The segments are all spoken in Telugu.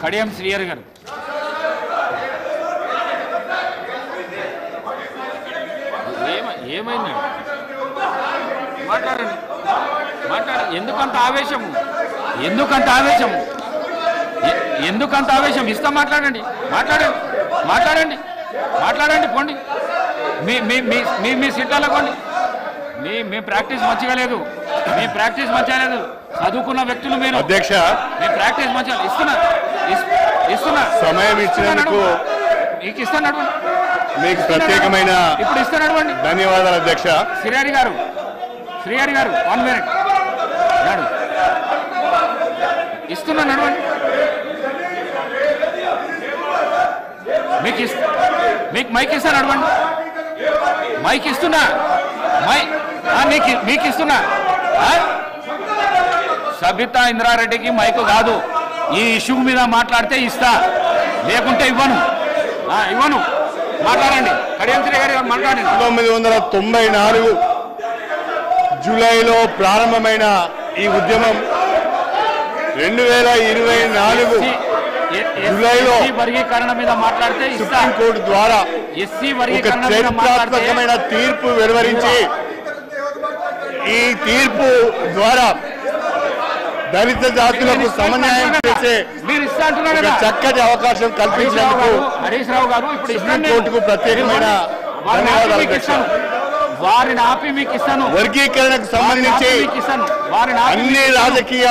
కడియం శ్రీహరి గారు. ఏమైందండి? మాట్లాడండి. ఎందుకంత ఆవేశము? ఎందుకంత ఆవేశం? ఇస్తా మాట్లాడండి. పోండి. మీ సీట్లలో పోండి. మీ ప్రాక్టీస్ మంచిగా లేదు. చదువుకున్న వ్యక్తులు మీరు. అధ్యక్ష, మీ ప్రాక్టీస్ మంచిగా ఇస్తున్నా సమయం ఇచ్చినందుకు మీకు ఇస్తాను. మీకు ప్రత్యేకమైన ఇప్పుడు ఇస్తాను. ధన్యవాదాలు అధ్యక్ష. శ్రీహరి గారు 1 minute ఇస్తున్నా. నడవండి. మీకు మైక్ ఇస్తా. నడవండి. మైక్ ఇస్తున్నా. మీకు ఇస్తున్నా. సబితా ఇంద్రారెడ్డికి మైకు కాదు. ఈ ఇష్యూ మీద మాట్లాడితే ఇస్తా, లేకుంటే ఇవ్వను. మాట్లాడండి. కడియం శ్రీహరి గారు మాట్లాడండి. 1994 జూలైలో ప్రారంభమైన ఈ ఉద్యమం 2024 జూలైలో వర్గీకరణ మీద మాట్లాడితే సుప్రీంకోర్టు ద్వారా ఒక చరిత్రాత్మకమైన తీర్పు వెలువరించి, ఈ తీర్పు ద్వారా దళిత జాతులకు సమన్యాయం చేసే ఒక చక్కటి అవకాశం కల్పించినందుకు సుప్రీంకోర్టుకు ప్రత్యేకమైన ధన్యవాదాలు. వారిని ఆపి మీకు ఇస్తాను. వర్గీకరణకు సంబంధించి అన్ని రాజకీయ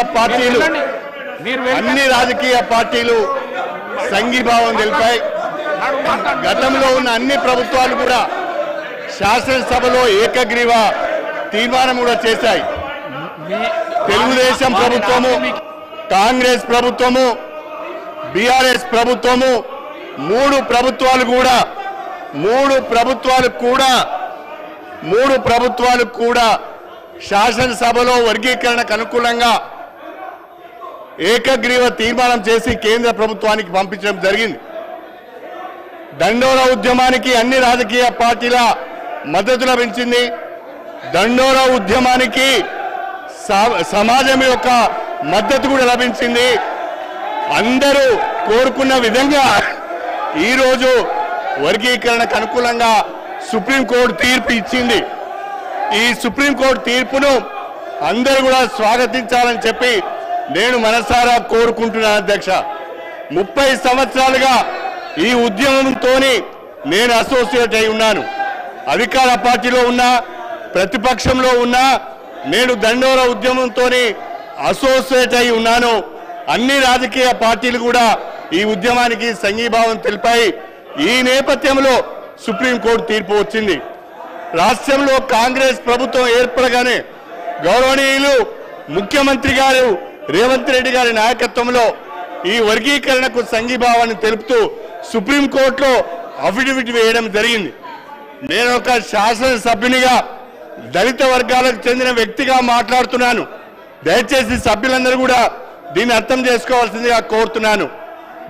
పార్టీలు సంఘీభావం తెలిపాయి. గతంలో ఉన్న అన్ని ప్రభుత్వాలు కూడా శాసనసభలో ఏకగ్రీవ తీర్మానం కూడా చేశాయి. తెలుగుదేశం ప్రభుత్వము, కాంగ్రెస్ ప్రభుత్వము, బీఆర్ఎస్ ప్రభుత్వము, మూడు ప్రభుత్వాలు కూడా శాసనసభలో వర్గీకరణకు అనుకూలంగా ఏకగ్రీవ తీర్మానం చేసి కేంద్ర ప్రభుత్వానికి పంపించడం జరిగింది. దండోరా ఉద్యమానికి అన్ని రాజకీయ పార్టీల మద్దతు లభించింది. దండోరా ఉద్యమానికి సమాజం యొక్క మద్దతు కూడా లభించింది. అందరూ కోరుకున్న విధంగా ఈరోజు వర్గీకరణకు అనుకూలంగా సుప్రీంకోర్టు తీర్పు ఇచ్చింది. ఈ సుప్రీంకోర్టు తీర్పును అందరూ కూడా స్వాగతించాలని చెప్పి నేను మనసారా కోరుకుంటున్నాను అధ్యక్ష. 30 సంవత్సరాలుగా ఈ ఉద్యమంతో నేను అసోసియేట్ అయి ఉన్నాను. అధికార పార్టీలో ఉన్నా, ప్రతిపక్షంలో ఉన్నా నేను దండోరా ఉద్యమంతో అసోసియేట్ అయి ఉన్నాను. అన్ని రాజకీయ పార్టీలు కూడా ఈ ఉద్యమానికి సంఘీభావం తెలిపాయి. ఈ నేపథ్యంలో సుప్రీంకోర్టు తీర్పు వచ్చింది. రాష్ట్రంలో కాంగ్రెస్ ప్రభుత్వం ఏర్పడగానే గౌరవనీయులు ముఖ్యమంత్రి గారు రేవంత్ రెడ్డి గారి నాయకత్వంలో ఈ వర్గీకరణకు సంఘీభావాన్ని తెలుపుతూ సుప్రీంకోర్టులో అఫిడవిట్ వేయడం జరిగింది. నేను ఒక శాసనసభ్యునిగా దళిత వర్గాలకు చెందిన వ్యక్తిగా మాట్లాడుతున్నాను. దయచేసి సభ్యులందరూ కూడా దీన్ని అర్థం చేసుకోవాల్సిందిగా కోరుతున్నాను.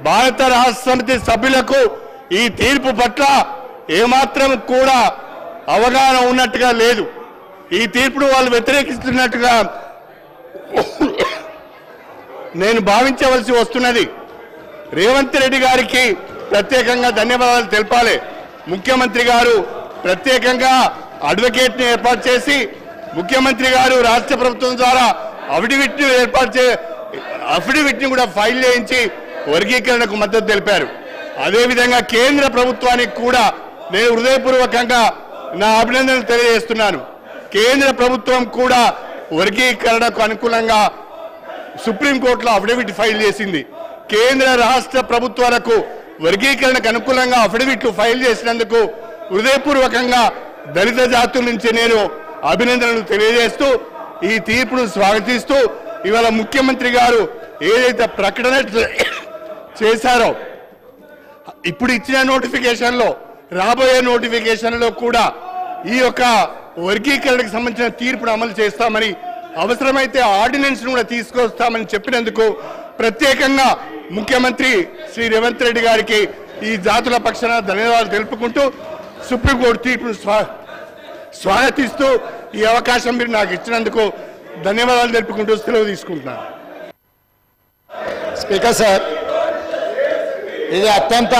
భారత రాష్ట్ర సమితి సభ్యులకు ఈ తీర్పు పట్ల ఏమాత్రం కూడా అవగాహన ఉన్నట్టుగా లేదు. ఈ తీర్పును వాళ్ళు వ్యతిరేకిస్తున్నట్టుగా నేను భావించవలసి వస్తున్నది. రేవంత్ రెడ్డి గారికి ప్రత్యేకంగా ధన్యవాదాలు తెలపాలి. ముఖ్యమంత్రి గారు ప్రత్యేకంగా అడ్వకేట్ని ఏర్పాటు చేసి ముఖ్యమంత్రి గారు రాష్ట్ర ప్రభుత్వం ద్వారా అఫిడవిట్ని కూడా ఫైల్ చేయించి వర్గీకరణకు మద్దతు తెలిపారు. అదేవిధంగా కేంద్ర ప్రభుత్వానికి కూడా నేను హృదయపూర్వకంగా నా అభినందనలు తెలియజేస్తున్నాను. కేంద్ర ప్రభుత్వం కూడా వర్గీకరణకు అనుకూలంగా సుప్రీంకోర్టులో అఫిడవిట్ ఫైల్ చేసింది. కేంద్ర రాష్ట్ర ప్రభుత్వాలకు వర్గీకరణకు అనుకూలంగా అఫిడవిట్లు ఫైల్ చేసినందుకు హృదయపూర్వకంగా దళిత జాతుల నుంచి నేను అభినందనలు తెలియజేస్తూ ఈ తీర్పును స్వాగతిస్తూ ఇవాళ ముఖ్యమంత్రి గారు ఏదైతే ప్రకటన చేశారో ఇప్పుడు ఇచ్చిన నోటిఫికేషన్లో రాబోయే నోటిఫికేషన్లో కూడా ఈ యొక్క వర్గీకరణకు సంబంధించిన తీర్పును అమలు చేస్తామని అవసరమైతే ఆర్డినెన్స్ కూడా తీసుకొస్తామని చెప్పినందుకు ప్రత్యేకంగా ముఖ్యమంత్రి శ్రీ రేవంత్ రెడ్డి గారికి ఈ జాతుల పక్షాన ధన్యవాదాలు తెలుపుకుంటూ సుప్రీంకోర్టు తీర్పును స్వాగతిస్తూ ఈ అవకాశం మీరు నాకు ఇచ్చినందుకు ధన్యవాదాలు తెలుపుకుంటూ సెలవు తీసుకుంటున్నాను. స్పీకర్ సార్, ఇది అత్యంత